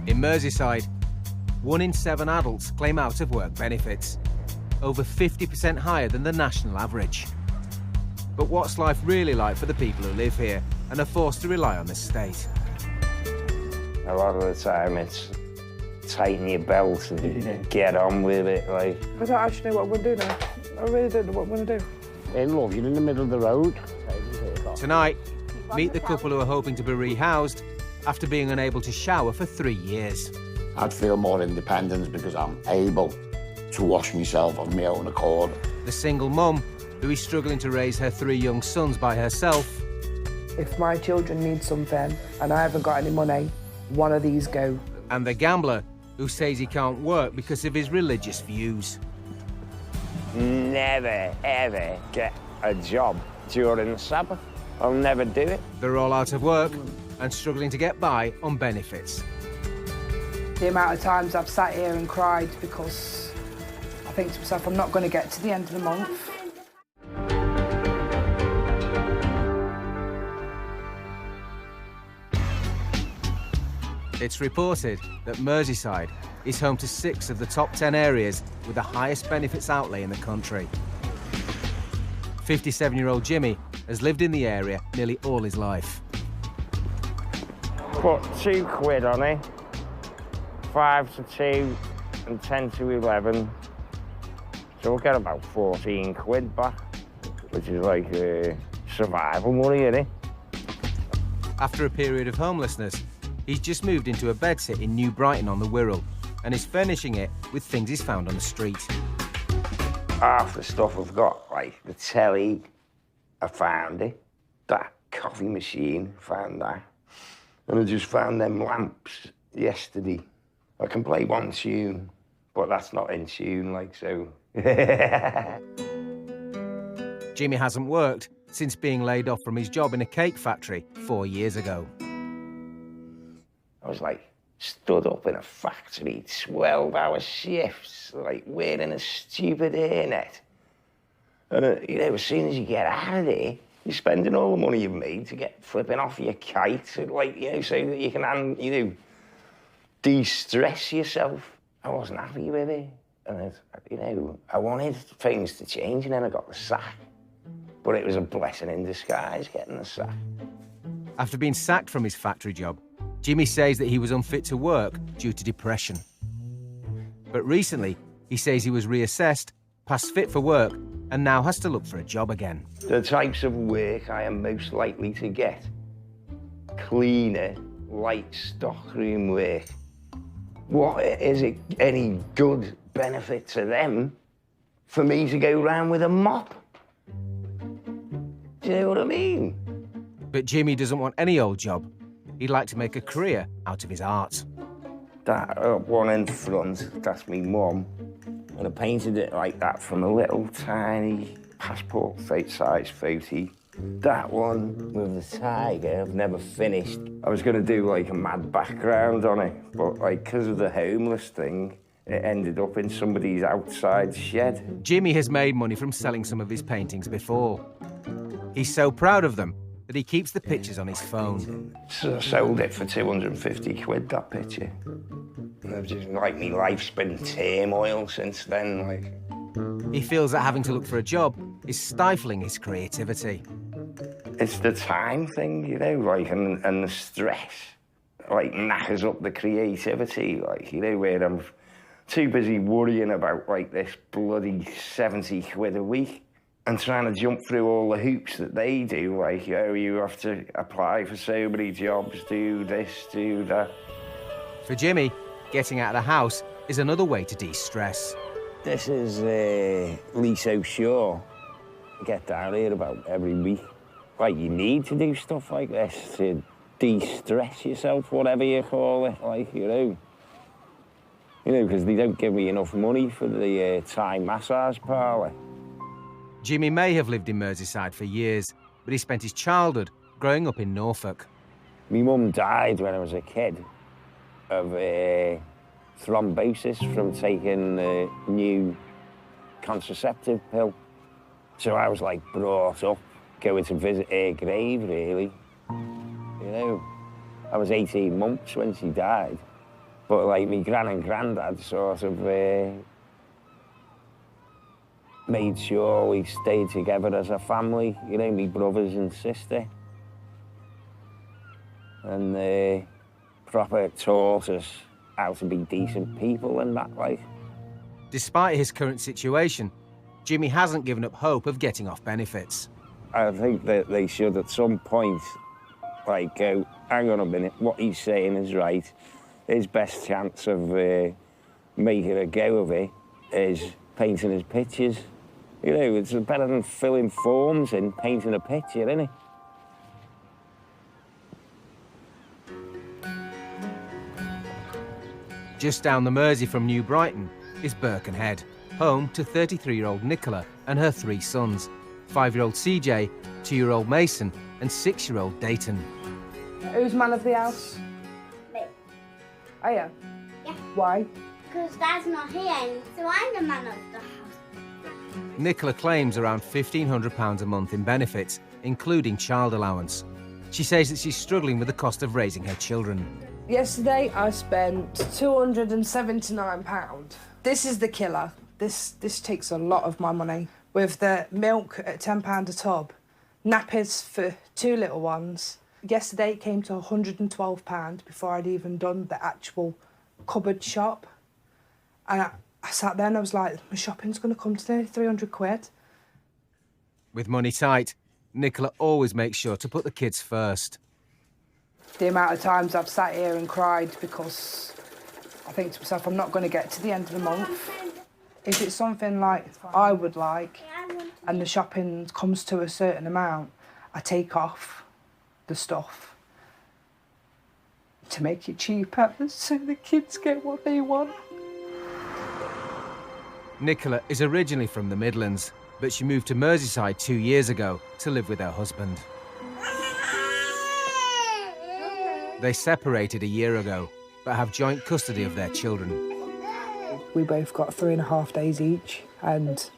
In Merseyside, 1 in 7 adults claim out-of-work benefits, over 50% higher than the national average. But what's life really like for the people who live here and are forced to rely on the state? A lot of the time it's tighten your belt and get on with it. Like, I don't actually know what I'm going to do now. I really don't know what I'm going to do. hey, look, you're in the middle of the road. Tonight, meet the couple who are hoping to be rehoused after being unable to shower for 3 years. I'd feel more independent because I'm able to wash myself on my own accord. The single mum who is struggling to raise her 3 young sons by herself. If my children need something and I haven't got any money, one of these go. And the gambler who says he can't work because of his religious views. Never, ever get a job during the Sabbath. I'll never do it. They're all out of work and struggling to get by on benefits. The amount of times I've sat here and cried because I think to myself, I'm not going to get to the end of the month. It's reported that Merseyside is home to 6 of the top 10 areas with the highest benefits outlay in the country. 57-year-old Jimmy has lived in the area nearly all his life. Put £2 on it, 5 to 2 and 10 to 11. So we'll get about 14 quid back, which is like survival money, innit? After a period of homelessness, he's just moved into a bedsit in New Brighton on the Wirral and is furnishing it with things he's found on the street. Half the stuff I've got, like the telly, I found it. That coffee machine, found that. And I just found them lamps yesterday. I can play one tune, but that's not in tune, like, so. Jimmy hasn't worked since being laid off from his job in a cake factory 4 years ago. I was like, stood up in a factory, 12-hour shifts, like wearing a stupid hairnet. And, you know, as soon as you get out of there, you're spending all the money you've made to get flipping off your kite, like, you know, so that you can, you know, de-stress yourself. I wasn't happy with it. And, you know, I wanted things to change, and then I got the sack. But it was a blessing in disguise, getting the sack. After being sacked from his factory job, Jimmy says that he was unfit to work due to depression. But recently, he says he was reassessed, passed fit for work, and now has to look for a job again. The types of work I am most likely to get: cleaner, light stockroom work. What is it any good benefit to them for me to go round with a mop? Do you know what I mean? But Jimmy doesn't want any old job. He'd like to make a career out of his art. That one in front, that's me mum. And I painted it like that from a little tiny passport size photo. That one with the tiger, I've never finished. I was going to do like a mad background on it, but like because of the homeless thing, it ended up in somebody's outside shed. Jimmy has made money from selling some of his paintings before. He's so proud of them that he keeps the pictures on his phone. So I sold it for 250 quid, that picture. And I've just, like, my life's been turmoil since then, like. He feels that having to look for a job is stifling his creativity. It's the time thing, you know, like, and the stress, like, knackers up the creativity, like, you know, where I'm too busy worrying about, like, this bloody 70 quid a week and trying to jump through all the hoops that they do, like, oh, you have to apply for so many jobs, do this, do that. For Jimmy, getting out of the house is another way to de-stress. This is Lisa O'Shore. I get down here about every week. Like, you need to do stuff like this to de-stress yourself, whatever you call it, like, you know. You know, because they don't give me enough money for the Thai massage parlour. Jimmy may have lived in Merseyside for years, but he spent his childhood growing up in Norfolk. My mum died when I was a kid of thrombosis from taking a new contraceptive pill. So I was, like, brought up going to visit her grave, really. You know, I was 18 months when she died. But like my gran and granddad sort of made sure we stayed together as a family, you know, my brothers and sister. And proper taught us how to be decent people and that, like. Despite his current situation, Jimmy hasn't given up hope of getting off benefits. I think that they should at some point, like, go, hang on a minute, what he's saying is right. His best chance of making a go of it is painting his pictures. You know, it's better than filling forms and painting a picture, isn't it? Just down the Mersey from New Brighton is Birkenhead, home to 33-year-old Nicola and her 3 sons, 5-year-old CJ, 2-year-old Mason and 6-year-old Dayton. Who's man of the house? Me. Are you? Yeah. Why? Because Dad's not here, so I'm the man of the house. Nicola claims around £1,500 a month in benefits, including child allowance. She says that she's struggling with the cost of raising her children. Yesterday I spent £279. This is the killer. This takes a lot of my money. With the milk at £10 a tub, nappies for 2 little ones. Yesterday it came to £112 before I'd even done the actual cupboard shop. And I sat there and I was like, my shopping's going to come to nearly 300 quid. With money tight, Nicola always makes sure to put the kids first. The amount of times I've sat here and cried because I think to myself, I'm not going to get to the end of the month. If it's something like I would like and the shopping comes to a certain amount, I take off the stuff to make it cheaper so the kids get what they want. Nicola is originally from the Midlands, but she moved to Merseyside 2 years ago to live with her husband. They separated a year ago, but have joint custody of their children. We both got 3.5 days each, and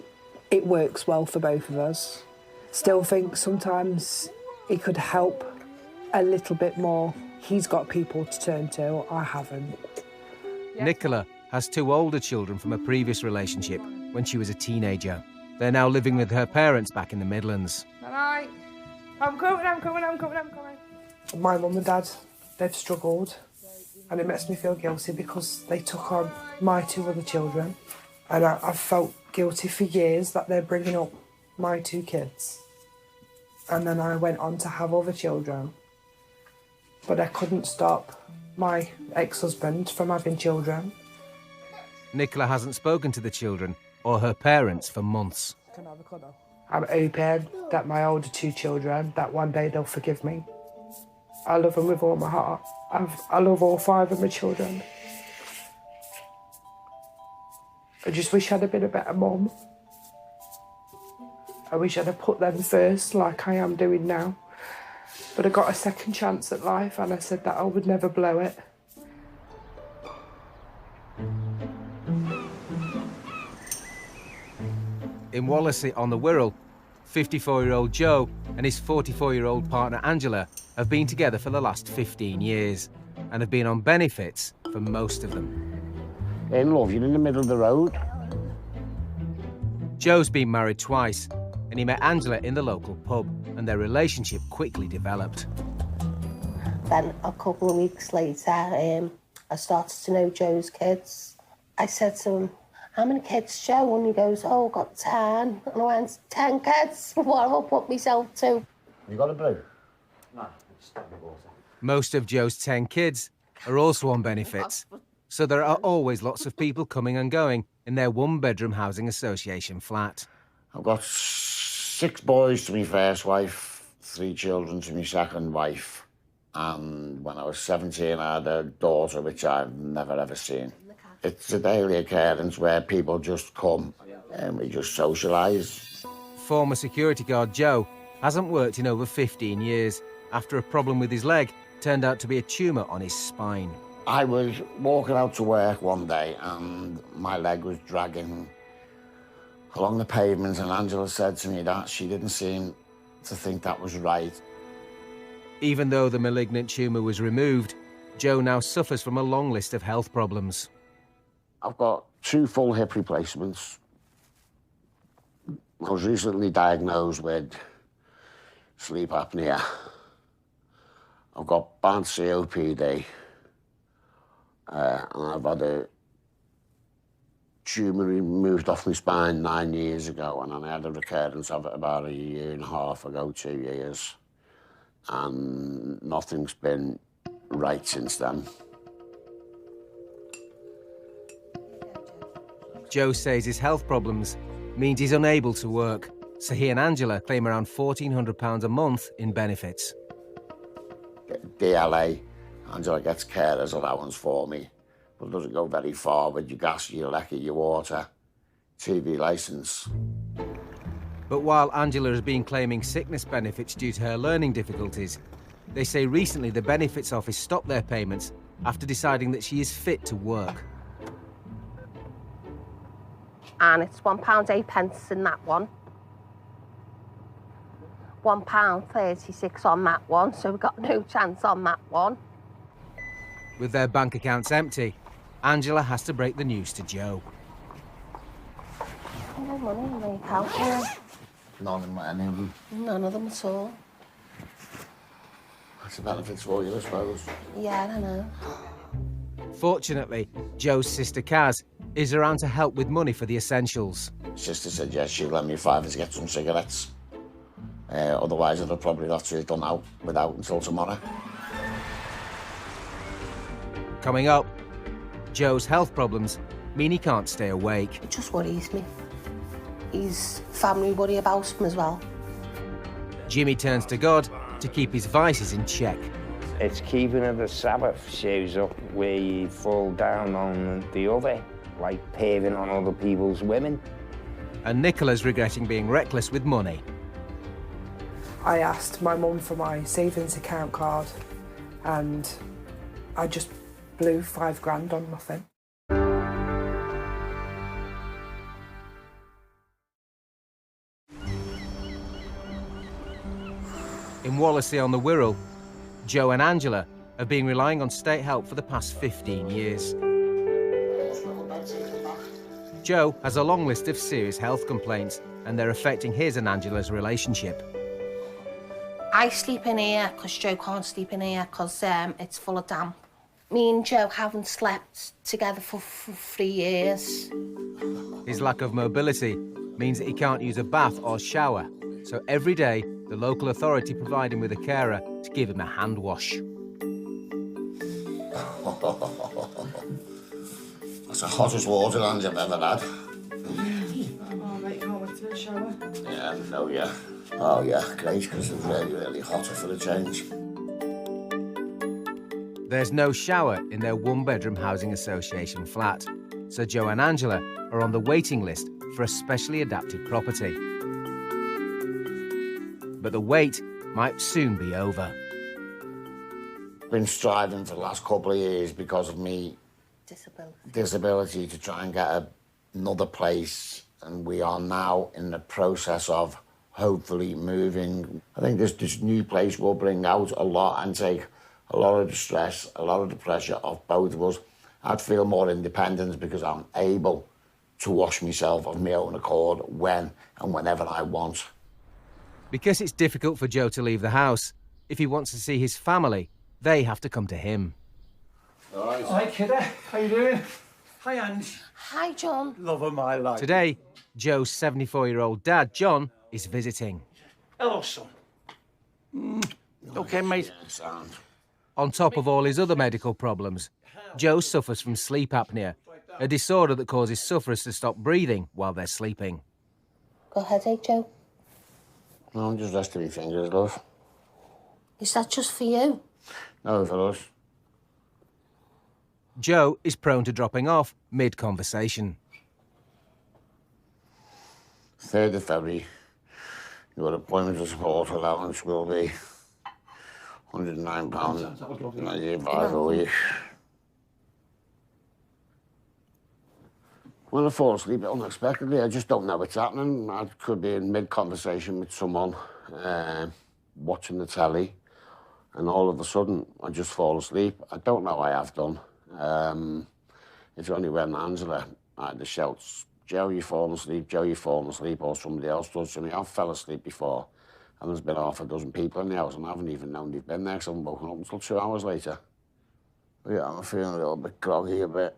it works well for both of us. Still think sometimes it could help a little bit more. He's got people to turn to, I haven't. Nicola has 2 older children from a previous relationship when she was a teenager. They're now living with her parents back in the Midlands. Night. I'm coming. My mum and dad, they've struggled, and it makes me feel guilty because they took on my 2 other children, and I've felt guilty for years that they're bringing up my 2 kids. And then I went on to have other children, but I couldn't stop my ex-husband from having children. Nicola hasn't spoken to the children or her parents for months. Can I have a cuddle? I'm hoping that my older 2 children, that one day they'll forgive me. I love them with all my heart. I love all 5 of my children. I just wish I'd have been a better mum. I wish I'd have put them first like I am doing now. But I got a second chance at life and I said that I would never blow it. In Wallasey on the Wirral, 54-year-old Joe and his 44-year-old partner Angela have been together for the last 15 years and have been on benefits for most of them. In love, you're in the middle of the road. Joe's been married twice, and he met Angela in the local pub, and their relationship quickly developed. Then a couple of weeks later, I started to know Joe's kids. I said to him, how many kids, Joe? And he goes, oh, I've got 10. And I went, 10 kids? What have I put myself to? You got a brew? No, it's not the water. Most of Joe's 10 kids are also on benefits, so there are always lots of people coming and going in their 1-bedroom housing association flat. I've got 6 boys to my first wife, 3 children to my second wife. And when I was 17, I had a daughter, which I've never ever seen. It's a daily occurrence where people just come and we just socialise. Former security guard Joe hasn't worked in over 15 years after a problem with his leg turned out to be a tumour on his spine. I was walking out to work one day and my leg was dragging along the pavement, and Angela said to me that she didn't seem to think that was right. Even though the malignant tumour was removed, Joe now suffers from a long list of health problems. I've got 2 full hip replacements. I was recently diagnosed with sleep apnea. I've got bad COPD. And I've had a tumour removed off my spine 9 years ago, and I had a recurrence of it about 1.5 years ago, 2 years. And nothing's been right since then. Joe says his health problems means he's unable to work, so he and Angela claim around £1,400 a month in benefits. DLA, Angela gets carer's allowance for me, but it doesn't go very far with your gas, your electric, your water, TV licence. But while Angela has been claiming sickness benefits due to her learning difficulties, they say recently the benefits office stopped their payments after deciding that she is fit to work. And it's £1.08 in that one. £1.36 on that one, so we've got no chance on that one. With their bank accounts empty, Angela has to break the news to Joe. No money in my account. None of them. None of them at all. That's the benefits for you, I suppose. Yeah, I don't know. Fortunately, Joe's sister Kaz is around to help with money for the essentials. Sister said yes, she'd lend me £5 to get some cigarettes. Otherwise, I'd have probably got to have done out without until tomorrow. Coming up, Joe's health problems mean he can't stay awake. It just worries me. He's family worry about him as well. Jimmy turns to God to keep his vices in check. It's keeping the Sabbath shows up where you fall down on the other, like paving on other people's women. And Nicola's regretting being reckless with money. I asked my mum for my savings account card and I just blew £5 on nothing. In Wallasey on the Wirral, Joe and Angela have been relying on state help for the past 15 years. Joe has a long list of serious health complaints, and they're affecting his and Angela's relationship. I sleep in here because Joe can't sleep in here because it's full of damp. Me and Joe haven't slept together for 3 years. His lack of mobility means that he can't use a bath or shower, so every day the local authority provide him with a carer to give him a hand wash. That's the hottest water I've ever had. Oh, mate, you can't wait to the shower. Yeah, no, yeah. Oh, yeah, great, because it's really, really hot for the change. There's no shower in their one-bedroom housing association flat, so Joe and Angela are on the waiting list for a specially adapted property. But the wait might soon be over. Been striving for the last couple of years because of me disability to try and get another place, and we are now in the process of hopefully moving. I think this new place will bring out a lot and take a lot of the stress, a lot of the pressure off both of us. I'd feel more independent because I'm able to wash myself of my own accord when and whenever I want. Because it's difficult for Joe to leave the house, if he wants to see his family, they have to come to him. Right. Hi, kiddo. How you doing? Hi, Ange. Hi, John. Love of my life. Today, Joe's 74-year-old dad, John, is visiting. Hello, son. Okay, mate. Yeah, sound. On top of all his other medical problems, Joe suffers from sleep apnea, a disorder that causes sufferers to stop breathing while they're sleeping. Got a headache, Joe? No, I'm just resting my fingers, love. Is that just for you? No, for us. Joe is prone to dropping off mid-conversation. 3rd of February, your appointment to support allowance will be £109.95 a week. When I fall asleep unexpectedly, I just don't know what's happening. I could be in mid-conversation with someone, watching the telly, And all of a sudden, I just fall asleep. I don't know I have done. It's only when Angela had the shouts, Joe, you're falling asleep, Joe, you're falling asleep, or somebody else does to me. I've fell asleep before, and there's been half a dozen people in the house, and I haven't even known they've been there, because I haven't woken up until 2 hours later. But yeah, I'm feeling a little bit groggy a bit.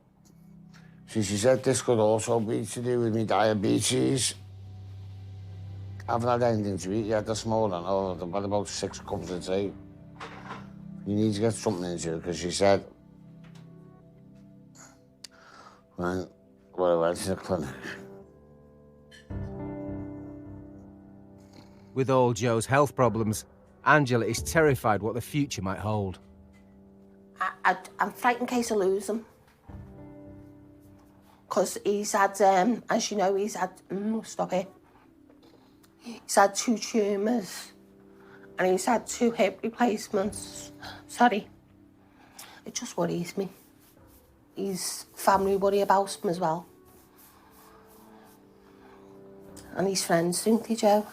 She said this could also be to do with me diabetes. I haven't had anything to eat yet this morning. I've had about 6 cups of tea. You need to get something into it, because she said, when I went to the clinic. With all Joe's health problems, Angela is terrified what the future might hold. I'm frightened in case I lose him. Because he's had, as you know, he's had, stop it. He's had 2 tumours and he's had 2 hip replacements. Sorry. It just worries me. His family worry about him as well. And his friends, don't they, Joe?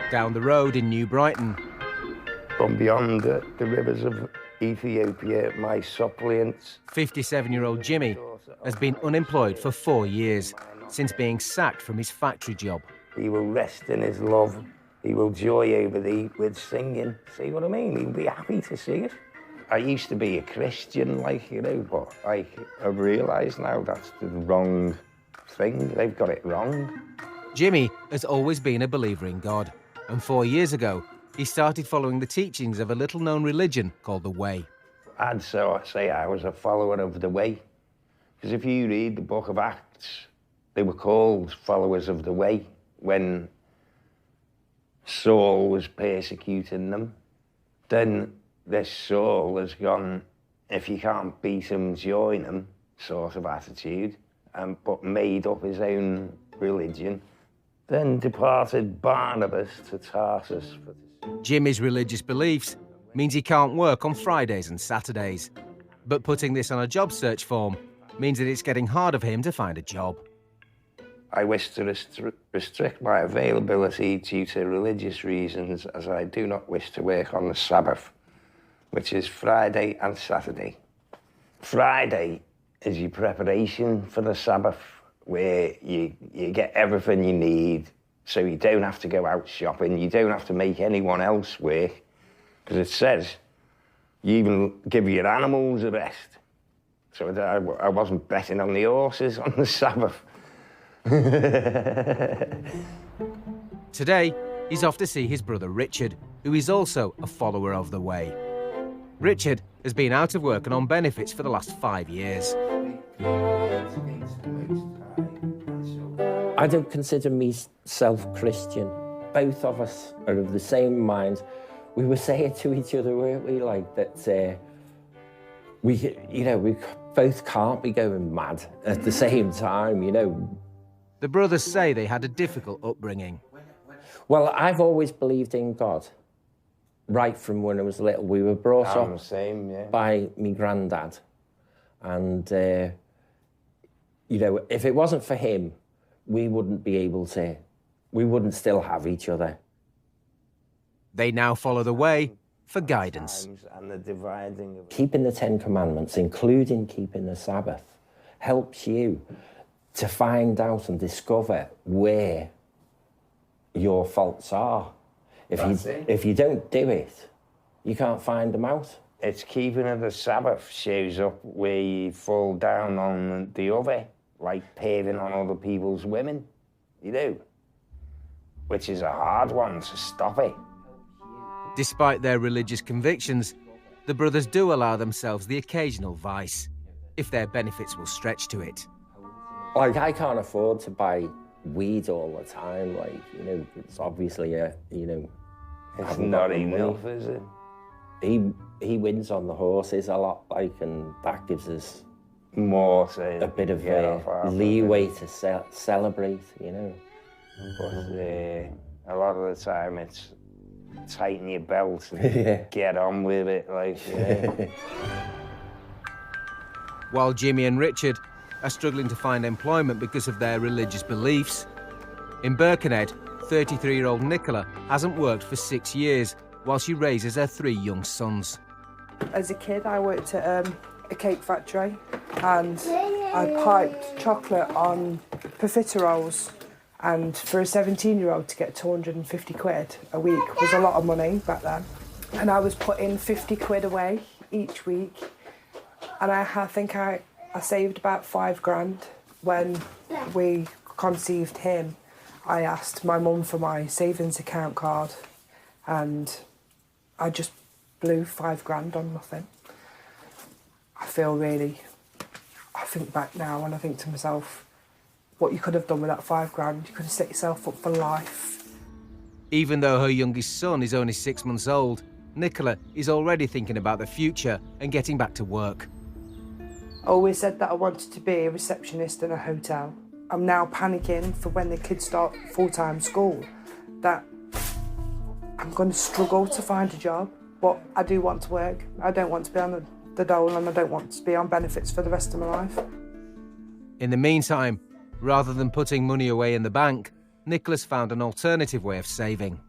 Down the road in New Brighton, From beyond the rivers of Ethiopia, my suppliants. 57-year-old Jimmy has been unemployed for 4 years since being sacked from his factory job. He will rest in his love. He will joy over thee with singing. See what I mean? He'll be happy to see it. I used to be a Christian, but I've realised now that's the wrong thing. They've got it wrong. Jimmy has always been a believer in God, and 4 years ago, he started following the teachings of a little-known religion called the Way. I'd say I was a follower of the Way. Because if you read the book of Acts, they were called followers of the Way when Saul was persecuting them. Then this Saul has gone, if you can't beat him, join him, sort of attitude, but made up his own religion. Then departed Barnabas to Tarsus. Jimmy's religious beliefs means he can't work on Fridays and Saturdays. But putting this on a job search form means that it's getting harder for him to find a job. I wish to restrict my availability due to religious reasons, as I do not wish to work on the Sabbath, which is Friday and Saturday. Friday is your preparation for the Sabbath, where you get everything you need, so you don't have to go out shopping, you don't have to make anyone else work, because it says you even give your animals a rest. So I wasn't betting on the horses on the Sabbath. Today, he's off to see his brother Richard, who is also a follower of the Way. Richard has been out of work and on benefits for the last 5 years. I don't consider myself Christian. Both of us are of the same mind. We were saying to each other, weren't we, that we both can't be going mad at the same time, The brothers say they had a difficult upbringing. Well, I've always believed in God, right from when I was little. We were brought up the same, yeah. by my granddad. And, if it wasn't for him, we wouldn't still have each other. They now follow the Way for guidance. And the dividing of... Keeping the 10 Commandments, including keeping the Sabbath, helps you to find out and discover where your faults are. If you don't do it, you can't find them out. It's keeping of the Sabbath shows up where you fall down on the other, like peering on other people's women. You do. Which is a hard one to stop it. Despite their religious convictions, the brothers do allow themselves the occasional vice, if their benefits will stretch to it. I can't afford to buy weed all the time. It's obviously It's not enough, is it? He wins on the horses a lot, and that gives us more to a bit of leeway to celebrate, But a lot of the time it's tighten your belt and get on with it, While Jimmy and Richard are struggling to find employment because of their religious beliefs. In Birkenhead, 33-year-old Nicola hasn't worked for 6 years while she raises her 3 young sons. As a kid, I worked at a cake factory and I piped chocolate on profiteroles. And for a 17-year-old to get 250 quid a week was a lot of money back then. And I was putting 50 quid away each week. And I think I saved about 5 grand. When we conceived him, I asked my mum for my savings account card and I just blew 5 grand on nothing. I think back now and I think to myself, what you could have done with that 5 grand, you could have set yourself up for life. Even though her youngest son is only 6 months old, Nicola is already thinking about the future and getting back to work. I always said that I wanted to be a receptionist in a hotel. I'm now panicking for when the kids start full-time school, that I'm going to struggle to find a job, but I do want to work. I don't want to be on the dole and I don't want to be on benefits for the rest of my life. In the meantime, rather than putting money away in the bank, Nicola's found an alternative way of saving.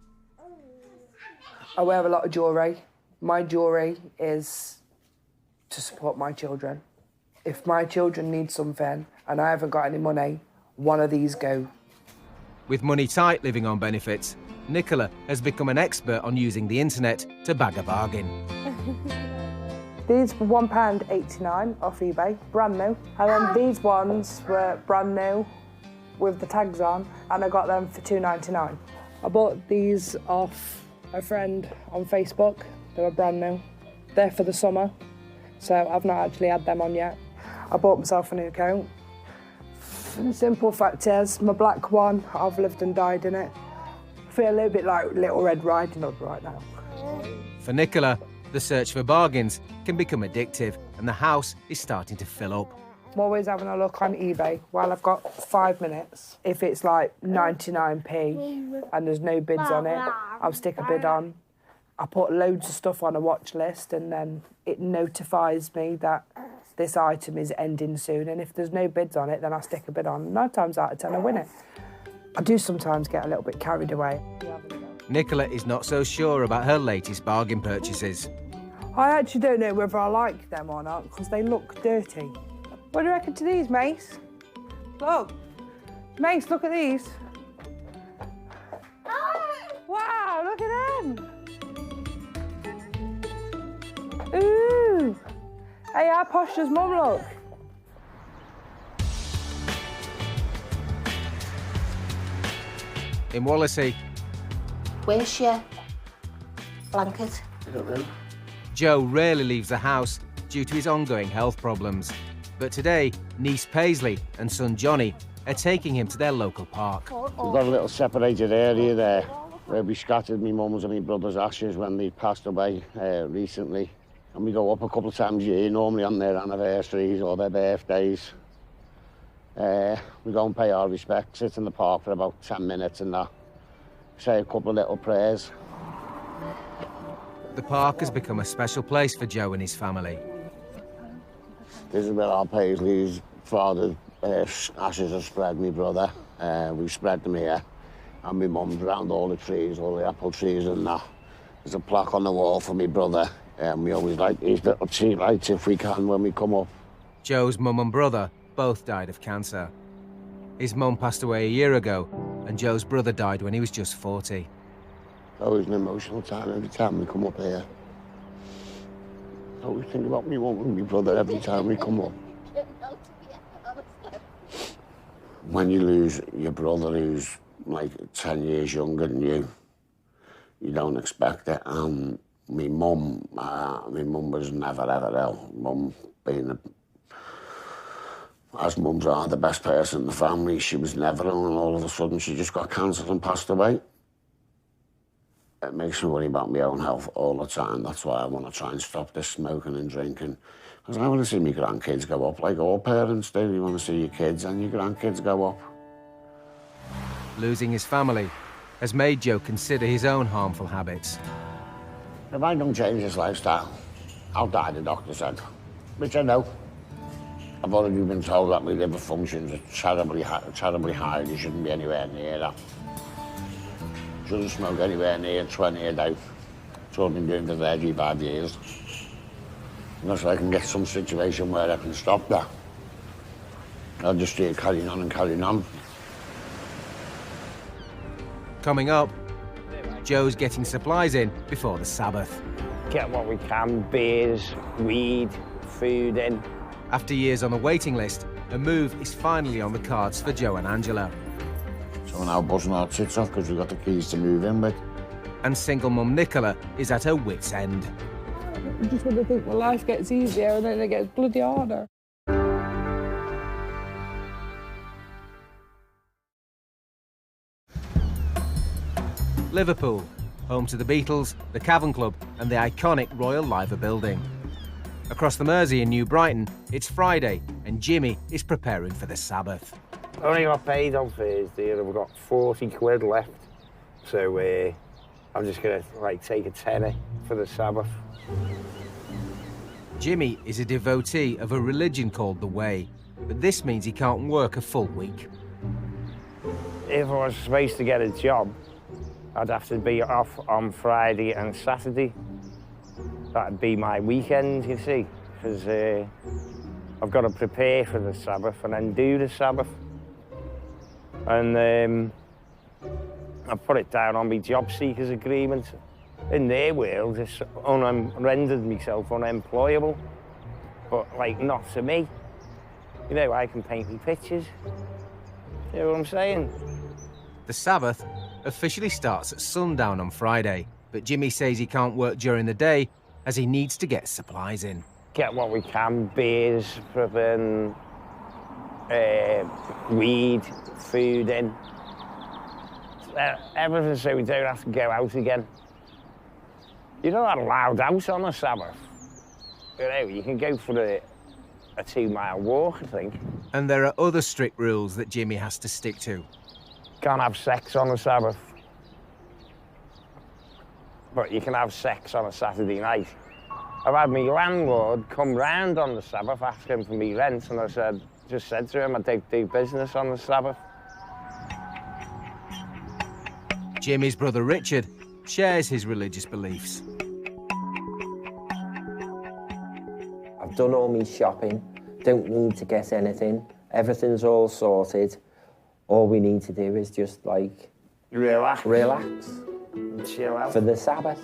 I wear a lot of jewellery. My jewellery is to support my children. If my children need something and I haven't got any money, one of these go. With money tight living on benefits, Nicola has become an expert on using the internet to bag a bargain. These were £1.89 off eBay, brand new. And then these ones were brand new with the tags on, and I got them for £2.99. I bought these off a friend on Facebook. They were brand new. They're for the summer, so I've not actually had them on yet. I bought myself a new coat. The simple fact is, my black one, I've lived and died in it. I feel a little bit like Little Red Riding Hood right now. For Nicola, the search for bargains can become addictive, and the house is starting to fill up. I'm always having a look on eBay while I've got 5 minutes. If it's like 99p and there's no bids on it, I'll stick a bid on. I put loads of stuff on a watch list and then it notifies me that this item is ending soon, and if there's no bids on it, then I stick a bid on. 9 times out of 10, I win it. I do sometimes get a little bit carried away. Nicola is not so sure about her latest bargain purchases. I actually don't know whether I like them or not because they look dirty. What do you reckon to these, Mace? Look. Mace, look at these. Wow, look at them. Ooh. Hey, how posh does Mum look? In Wallasey, Where's your blanket? I don't know. Joe rarely leaves the house due to his ongoing health problems. But today, niece Paisley and son Johnny are taking him to their local park. We've got a little separated area there where we scattered my mum's and my brother's ashes when they passed away recently. And we go up a couple of times a year, normally on their anniversaries or their birthdays. We go and pay our respects, sit in the park for about 10 minutes and that. Say a couple of little prayers. The park has become a special place for Joe and his family. This is where our Paisley's father's ashes are spread, my brother. We've spread them here. And my mum's round all the trees, all the apple trees and that. There's a plaque on the wall for my brother. And we always like these little tea lights if we can when we come up. Joe's mum and brother both died of cancer. His mum passed away a year ago, and Joe's brother died when he was just 40. It's always an emotional time every time we come up here. I always think about me mum and my brother every time we come up. When you lose your brother who's like 10 years younger than you, you don't expect it. My mum was never ever ill. Mum being as mums are the best person in the family, she was never ill, and all of a sudden she just got cancer and passed away. It makes me worry about my own health all the time. That's why I want to try and stop this smoking and drinking. Because I want to see my grandkids go up like all parents do. You want to see your kids and your grandkids go up. Losing his family has made Joe consider his own harmful habits. If I don't change this lifestyle, I'll die, the doctor said. Which I know. I've already been told that my liver functions are terribly high. You shouldn't be anywhere near that. Shouldn't smoke anywhere near 20 a day. That's all I've been doing for 35 years. Unless I can get some situation where I can stop that. I'll just keep carrying on and carrying on. Coming up, Joe's getting supplies in before the Sabbath. Get what we can, beers, weed, food in. After years on the waiting list, a move is finally on the cards for Joe and Angela. So we're now buzzing our tits off because we've got the keys to move in with. And single mum Nicola is at her wit's end. I just want to think my life gets easier and then it gets bloody harder. Liverpool, home to the Beatles, the Cavern Club and the iconic Royal Liver building. Across the Mersey in New Brighton, it's Friday and Jimmy is preparing for the Sabbath. I only got paid on Thursday and I've got 40 quid left. So I'm just gonna take a tenner for the Sabbath. Jimmy is a devotee of a religion called the Way, but this means he can't work a full week. If I was supposed to get a job, I'd have to be off on Friday and Saturday. That'd be my weekend, you see, because I've got to prepare for the Sabbath and then do the Sabbath. And I put it down on my job seekers agreement. In their world, it's rendered myself unemployable, but not to me. You know, I can paint me pictures. You know what I'm saying? The Sabbath officially starts at sundown on Friday, but Jimmy says he can't work during the day as he needs to get supplies in. Get what we can, beers, weed, food in. Everything so we don't have to go out again. You're not allowed out on a Sabbath. You know, you can go for a 2-mile walk, I think. And there are other strict rules that Jimmy has to stick to. Can't have sex on a Sabbath. But you can have sex on a Saturday night. I've had my landlord come round on the Sabbath asking for me rent, and I just said to him I don't do business on the Sabbath. Jimmy's brother Richard shares his religious beliefs. I've done all my shopping, don't need to get anything. Everything's all sorted. All we need to do is just Relax. And chill out. For the Sabbath,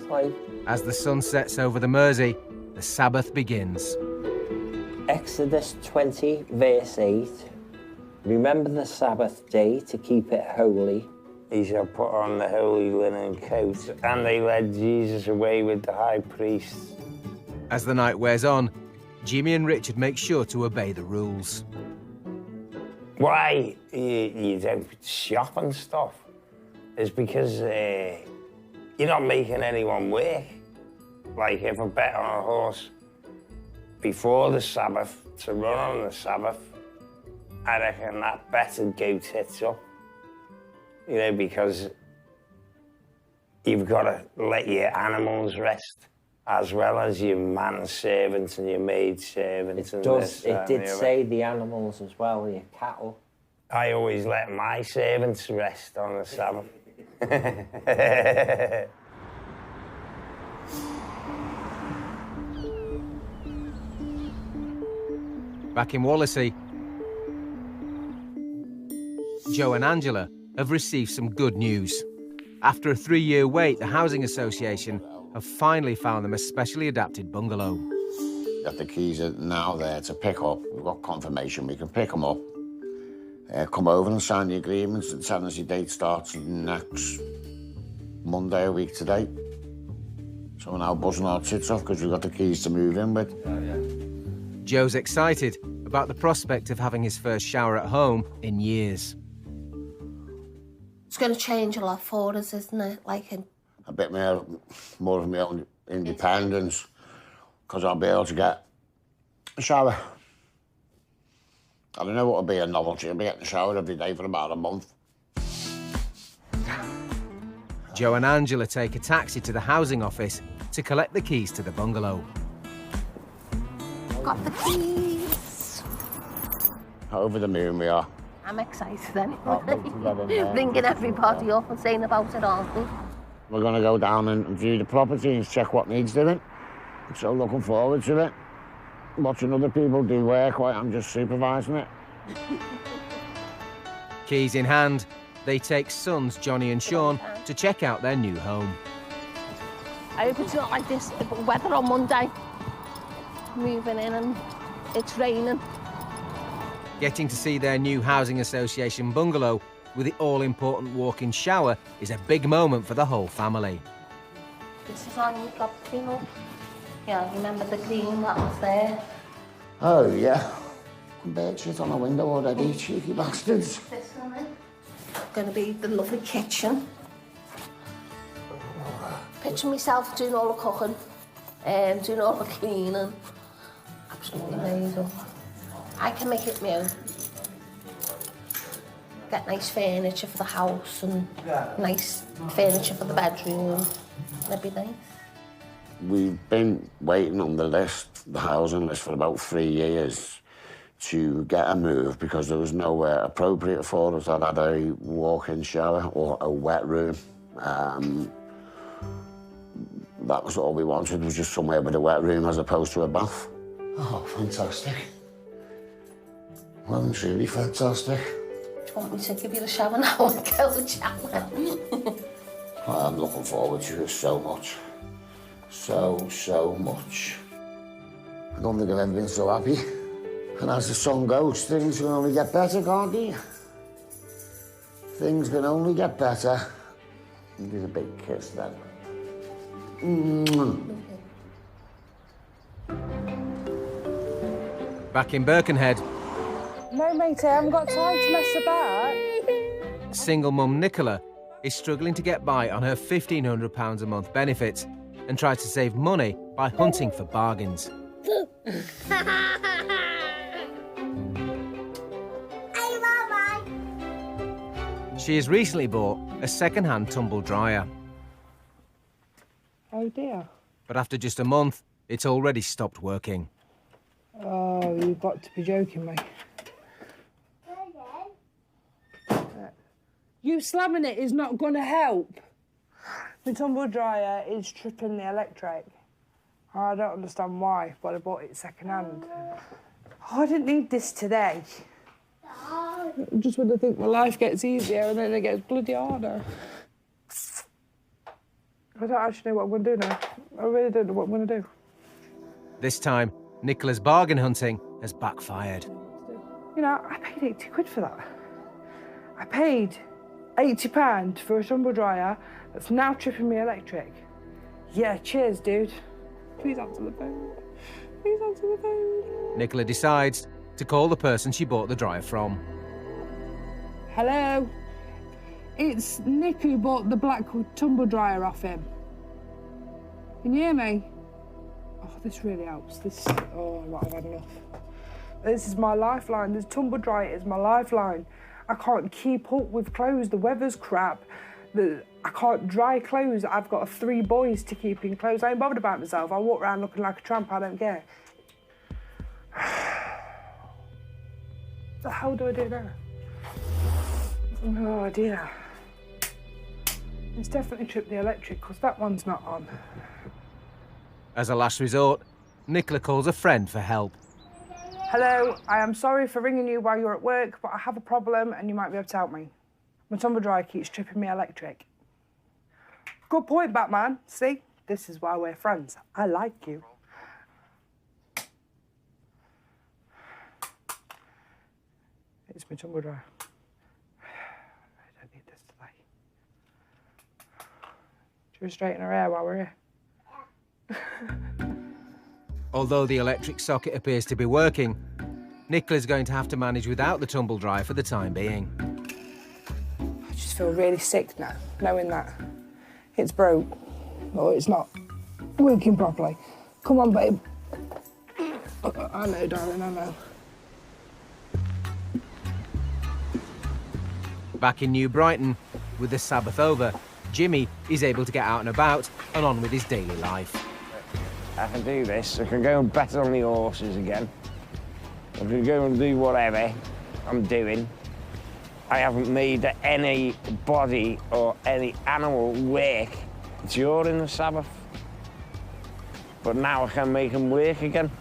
As the sun sets over the Mersey, the Sabbath begins. Exodus 20, verse 8. Remember the Sabbath day to keep it holy. He shall put on the holy linen coat. And they led Jesus away with the high priest. As the night wears on, Jimmy and Richard make sure to obey the rules. Why you don't shop and stuff is because you're not making anyone work. Like if I bet on a horse before the Sabbath to run on the Sabbath, I reckon that bet would go tits up. You know, because you've got to let your animals rest as well as your manservants and your maidservants. It did say the animals as well, your cattle. I always let my servants rest on the Sabbath. Back in Wallasey, Joe and Angela have received some good news. After a 3-year wait, the Housing Association have finally found them a specially adapted bungalow. Got the keys are now there to pick up. We've got confirmation we can pick them up. Come over and sign the agreements. The tenancy date starts next Monday, a week today. So we're now buzzing our tits off because we've got the keys to move in with. Joe's excited about the prospect of having his first shower at home in years. It's going to change a lot for us, isn't it? A bit more of my own independence, because I'll be able to get a shower. I don't know what would be a novelty. I'll be getting a shower every day for about a month. Joe and Angela take a taxi to the housing office to collect the keys to the bungalow. Got the keys. over the moon we are. I'm excited Oh, both together anyway. there. Ringing everybody up and saying about it, aren't we? We're going to go down and view the property and check what needs doing. So looking forward to it. Watching other people do work while I'm just supervising it. Keys in hand, they take sons Johnny and Sean to check out their new home. I hope it's not like this weather on Monday. Moving in and it's raining. Getting to see their new housing association bungalow with the all-important walk-in shower is a big moment for the whole family. This is on you've got to clean up. Yeah, remember the green that was there? Oh, yeah. Bird shit on the window already, cheeky bastards. This one is going to be the lovely kitchen. Picture myself doing all the cooking and doing all the cleaning. Absolutely amazing. I can make it my own. Get nice furniture for the house and nice furniture for the bedroom. That'd be nice. We've been waiting on the list, the housing list, for about 3 years to get a move because there was nowhere appropriate for us that had a walk-in shower or a wet room. That was all we wanted, was just somewhere with a wet room as opposed to a bath. Oh, fantastic. Well, it's really fantastic. Do you want me to give you the shower now and go to the shower? I'm looking forward to it so much. So much. I don't think I've ever been so happy. And as the song goes, things can only get better, can't they? Things can only get better. Give a big kiss then. Back in Birkenhead, No, mate, I haven't got time to mess about. single mum Nicola is struggling to get by on her £1,500 a month benefits and tries to save money by hunting for bargains. She has recently bought a second-hand tumble dryer, Oh dear. but after just a month, it's already stopped working. Oh, you've got to be joking me. You slamming it is not going to help. The tumble dryer is tripping the electric. I don't understand why, but I bought it second-hand. Oh, I didn't need this today. Just when I think my life gets easier and then it gets bloody harder. I don't actually know what I'm going to do now. I really don't know what I'm going to do. This time, Nicola's bargain hunting has backfired. You know, I paid 80 quid for that. I paid £80 for a tumble dryer that's now tripping me electric. Yeah, cheers, dude. Please answer the phone. Please answer the phone. Nicola decides to call the person she bought the dryer from. Hello? It's Nick who bought the black tumble dryer off him. Can you hear me? Oh, this really helps. Oh, I've had enough. This is my lifeline. This tumble dryer is my lifeline. I can't keep up with clothes. The weather's crap. I can't dry clothes. I've got 3 boys to keep in clothes. I ain't bothered about myself. I walk around looking like a tramp. I don't care. The hell do I do now? Oh dear. It's definitely tripped the electric because that one's not on. As a last resort, Nicola calls a friend for help. Hello, I am sorry for ringing you while you're at work, but I have a problem and you might be able to help me. My tumble dryer keeps tripping me electric. Good point, Batman. See, this is why we're friends. I like you. It's my tumble dryer. I don't need this today. Should we straighten her hair while we're here? Although the electric socket appears to be working, Nicola's going to have to manage without the tumble dryer for the time being. I just feel really sick now, knowing that it's broke or it's not working properly. Come on, babe. I know, darling, I know. Back in New Brighton, with the Sabbath over, Jimmy is able to get out and about and on with his daily life. I can do this. I can go and bet on the horses again. I can go and do whatever. I'm doing, I haven't made any body or any animal work during the Sabbath. But now I can make them work again.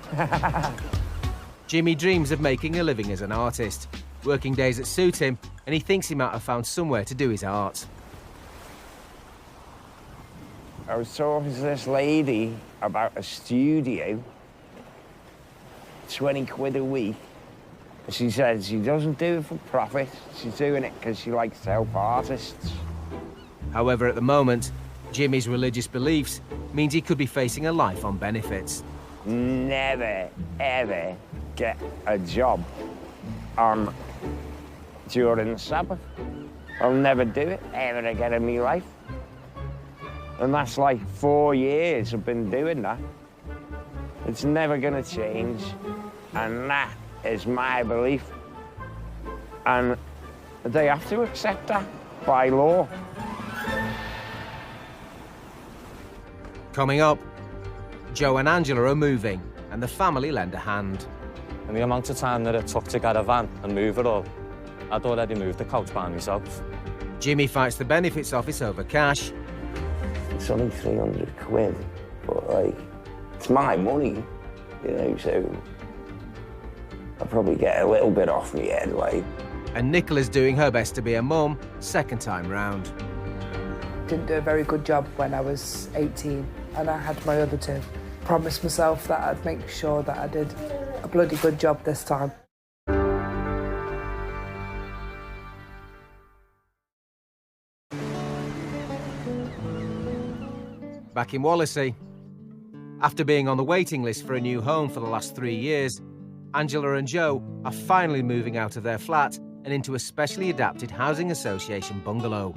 Jimmy dreams of making a living as an artist, working days that suit him, and he thinks he might have found somewhere to do his art. I was talking to this lady about a studio, 20 quid a week. She said she doesn't do it for profit, she's doing it because she likes to help artists. However, at the moment, Jimmy's religious beliefs means he could be facing a life on benefits. Never, ever get a job on during the Sabbath. I'll never do it ever again in my life. And that's like 4 years I've been doing that. It's never gonna change, and that is my belief. And they have to accept that by law. Coming up, Joe and Angela are moving, and the family lend a hand. And the amount of time that it took to get a van and move it all, I'd already moved the couch by myself. Jimmy fights the benefits office over cash. It's only 300 quid, but like, it's my money, you know, so I'll probably get a little bit off my head, like. And Nicola's doing her best to be a mum, second time round. Didn't do a very good job when I was 18 and I had my other two. Promised myself that I'd make sure that I did a bloody good job this time. Back in Wallasey, after being on the waiting list for a new home for the last 3 years, Angela and Joe are finally moving out of their flat and into a specially adapted housing association bungalow.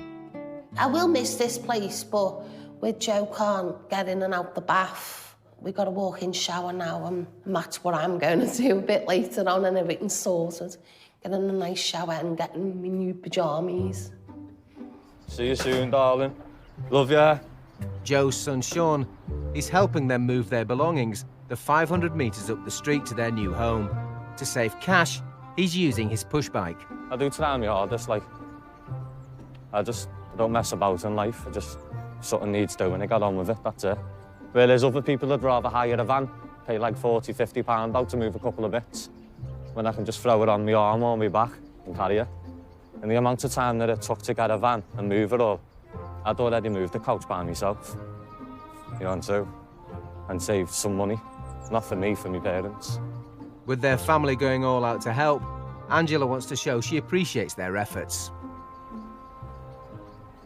I will miss this place, but with Joe can't get in and out the bath, we got a walk-in shower now, and that's what I'm going to do a bit later on, and everything's sorted. Getting a nice shower and getting my new pyjamas. See you soon, darling. Love ya. Joe's son Sean is helping them move their belongings the 500 metres up the street to their new home. To save cash, he's using his push bike. I do try my hardest, like. I don't mess about in life. Something needs doing, I get on with it, that's it. Where there's other people that'd rather hire a van, pay like £40, £50 out to move a couple of bits, when I can just throw it on my arm or my back and carry it. And the amount of time that it took to get a van and move it all, I'd already moved the couch by myself, you know, and saved some money. Not for me, for my parents. With their family going all out to help, Angela wants to show she appreciates their efforts.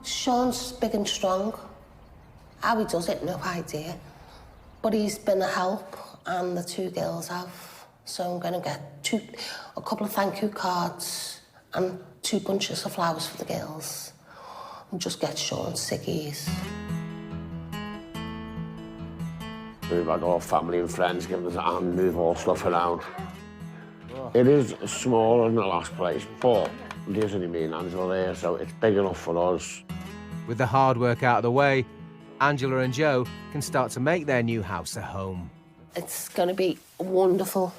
Sean's big and strong. How he does it, no idea. But he's been a help, and the two girls have. So I'm going to get a couple of thank you cards and 2 bunches of flowers for the girls. And just get Sean ciggies. We've had all family and friends giving us a hand, move all stuff around. It is smaller than the last place, but there's only me and Angela there, so it's big enough for us. With the hard work out of the way, Angela and Joe can start to make their new house a home. It's going to be wonderful.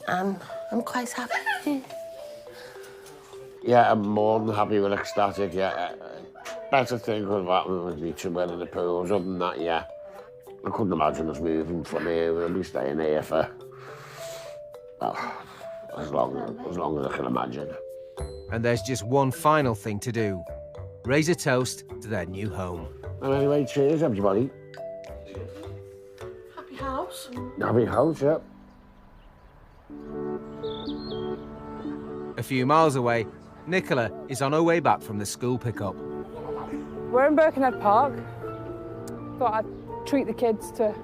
And I'm quite happy. Yeah, I'm more than happy with ecstatic, yeah. Better thing could have happened with me to win in the pools. Other than that, yeah, I couldn't imagine us moving from here. We'll be staying here for, well, as long as I can imagine. And there's just one final thing to do. Raise a toast to their new home. And anyway, cheers, everybody. Happy house. Happy house, yeah. A few miles away, Nicola is on her way back from the school pickup. We're in Birkenhead Park. Thought I'd treat the kids to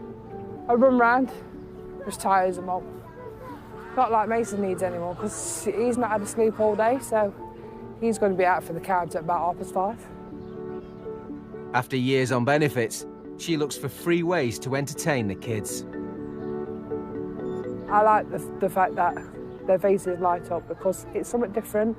a run round. Just tires them up. Not like Mason needs anymore, because he's not had a sleep all day, so he's going to be out for the count at about 5:30. After years on benefits, she looks for free ways to entertain the kids. I like the fact that their faces light up, because it's something different.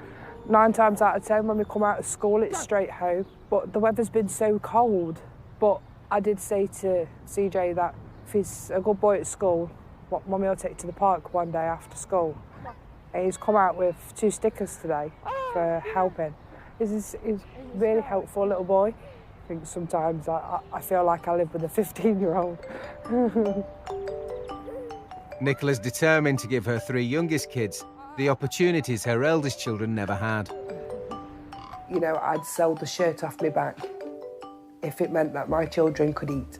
9 times out of 10, when we come out of school, it's straight home. But the weather's been so cold. But I did say to CJ that if he's a good boy at school, Mummy will take to the park one day after school. He's come out with 2 stickers today for helping. He's really helpful little boy. I think sometimes I feel like I live with a 15-year-old. Nicola's determined to give her 3 youngest kids the opportunities her eldest children never had. You know, I'd sell the shirt off my back if it meant that my children could eat.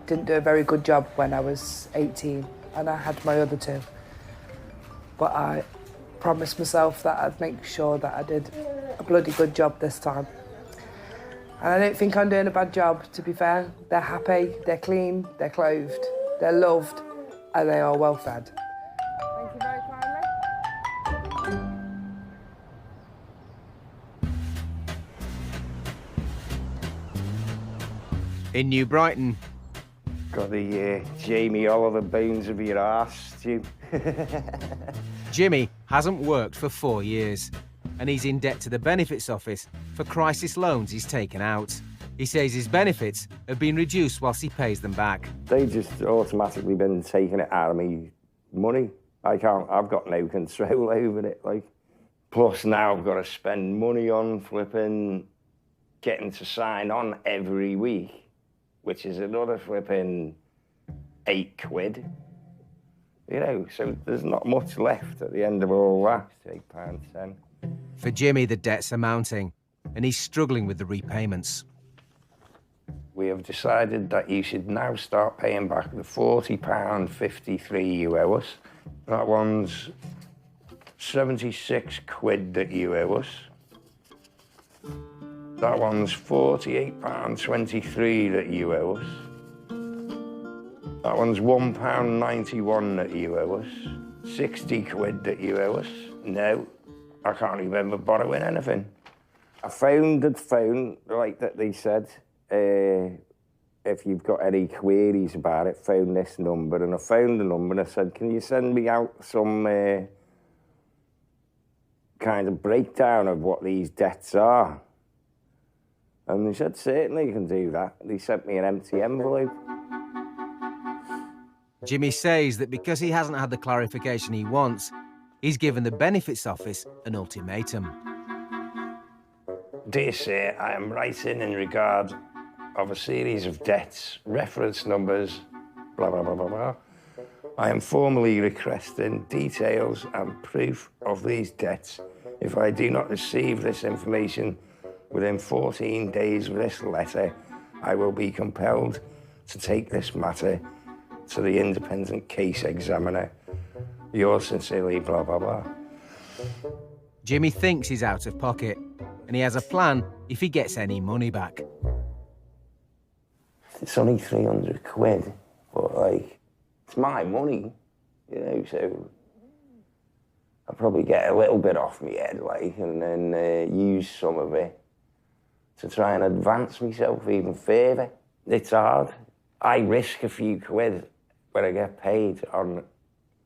Didn't do a very good job when I was 18 and I had my other 2. But I promised myself that I'd make sure that I did a bloody good job this time. And I don't think I'm doing a bad job, to be fair. They're happy, they're clean, they're clothed, they're loved, and they are well fed. Thank you very kindly. In New Brighton, Got the Jamie Oliver bones of your arse, Stu. Jimmy hasn't worked for 4 years, and he's in debt to the benefits office for crisis loans he's taken out. He says his benefits have been reduced whilst he pays them back. They just automatically been taking it out of me money. I've got no control over it, like. Plus now I've got to spend money on flipping, getting to sign on every week, which is another flipping £8. You know, so there's not much left at the end of all that. £8.10. For Jimmy, the debts are mounting, and he's struggling with the repayments. We have decided that you should now start paying back the £40.53 you owe us. That one's £76 that you owe us. That one's £48.23 that you owe us. That one's £1.91 that you owe us. £60 that you owe us. No, I can't remember borrowing anything. I phoned the phone, like that they said, if you've got any queries about it, phone this number. And I phoned the number and I said, can you send me out some kind of breakdown of what these debts are? And they said, certainly you can do that. They sent me an empty envelope. Jimmy says that because he hasn't had the clarification he wants, he's given the benefits office an ultimatum. Dear sir, I am writing in regard of a series of debts, reference numbers, blah, blah, blah, blah, blah. I am formally requesting details and proof of these debts. If I do not receive this information within 14 days of this letter, I will be compelled to take this matter to the independent case examiner. Yours sincerely, blah, blah, blah. Jimmy thinks he's out of pocket, and he has a plan if he gets any money back. It's only £300, but, like, it's my money, you know, so I'll probably get a little bit off my head, like, and then use some of it to try and advance myself even further. It's hard. I risk a few quid when I get paid on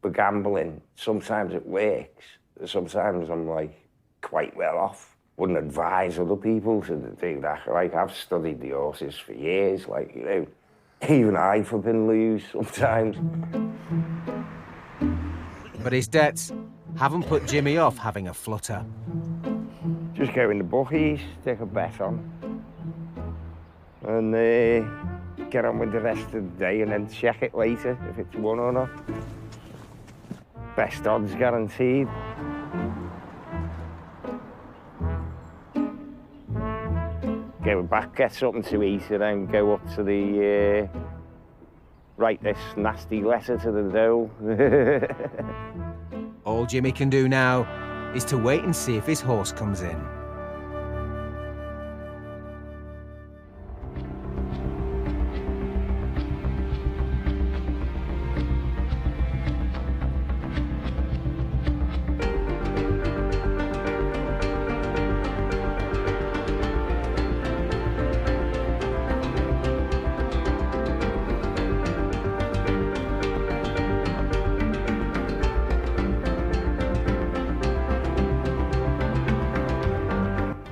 the gambling. Sometimes it works. Sometimes I'm, like, quite well off. Wouldn't advise other people to do that. Like, I've studied the horses for years, like, you know, even I flipping lose sometimes. But his debts haven't put Jimmy off having a flutter. Just go in the bookies, take a bet on, and get on with the rest of the day and then check it later if it's won or not. Best odds guaranteed. Go back, get something to eat, and then go up to the... write this nasty letter to the dole. All Jimmy can do now is to wait and see if his horse comes in.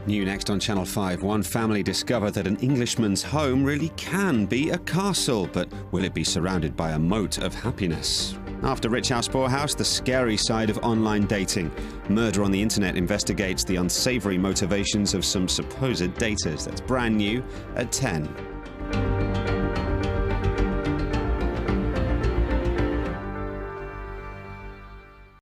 New next on Channel 5, one family discovered that an Englishman's home really can be a castle, but will it be surrounded by a moat of happiness? After Rich House Poor House, the scary side of online dating. Murder on the Internet investigates the unsavoury motivations of some supposed daters. That's brand new at 10.